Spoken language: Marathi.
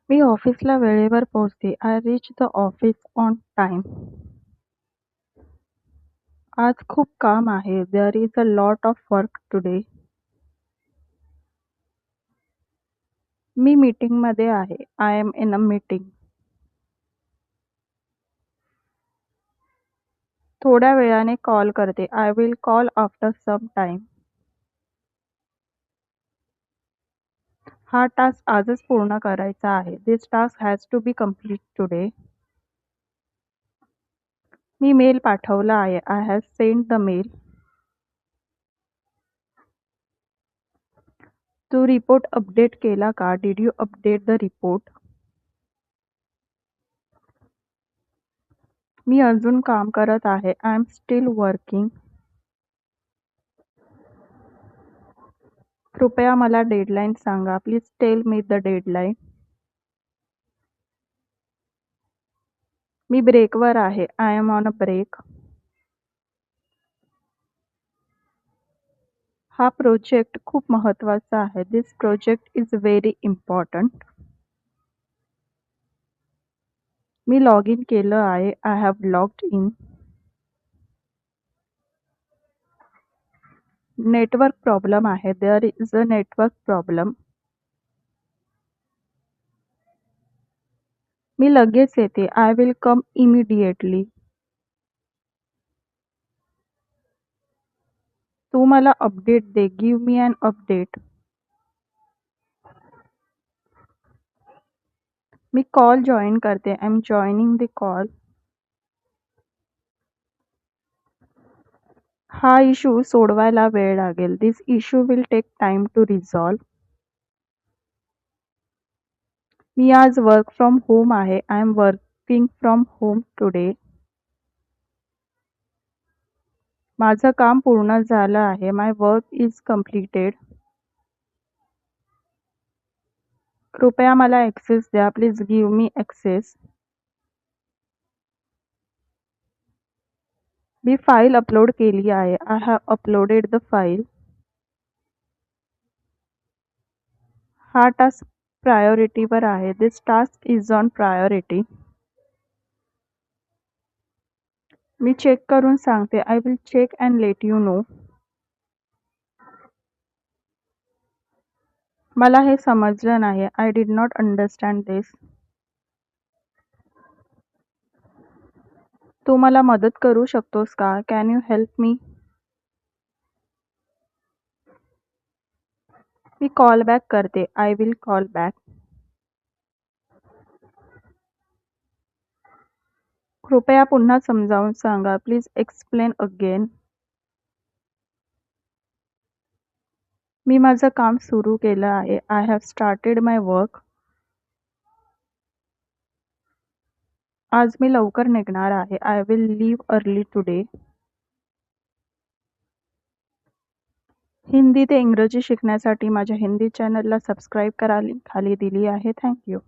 मी ऑफिसला वेळेवर पोहोचते. I reach the office on time. आज खूप काम आहे. There is a lot of work today. मी मीटिंगमध्ये आहे. I am in a meeting. थोड्या वेळाने कॉल करते. I will call after some time. हा टास्क आजच पूर्ण करायचा आहे. This task has to be complete today. मी मेल पाठवला आहे. I have send the mail. तू रिपोर्ट अपडेट केला का? Did you update the report? मी अजून काम करत आहे. I am still working. कृपया मला डेडलाईन सांगा. Please tell me the deadline. मी ब्रेकवर आहे. I am on a break. हा प्रोजेक्ट खूप महत्त्वाचा आहे. This project is very important. मी लॉग इन केलं आहे. I have logged in. Network problem आहे. There is a network problem. मी लगेच येते. I will come immediately. तू मला अपडेट दे. Give me an update. Me call join करते. I am joining the call. हा इश्यू सोडवायला वेळ लागेल. This issue will take time to resolve. मी आज वर्क फ्रॉम होम आहे. I am working from home today. माझं काम पूर्ण झालं आहे. My work is completed. कृपया मला ॲक्सेस द्या. Please give me access. मी फाईल अपलोड केली आहे. I have uploaded the file. हा टास्क प्रायोरिटीवर आहे. This task is on priority. मी चेक करून सांगते. I will check and let you know. मला हे समजलं नाही. I did not understand this. तू मला मदत करू शकतोस का? Can you help me? मी कॉल बॅक करते. I will call back. कृपया पुन्हा समजावून सांगा. Please explain again. मी माझं काम सुरू केलं आहे. I have started my work. आज मी लवकर निघणार आहे. I will leave early today. Hindi ते इंग्रजी शिकण्यासाठी माझ्या हिंदी चॅनलला सबस्क्राईब करा. लिंक खाली दिली आहे. थँक्यू.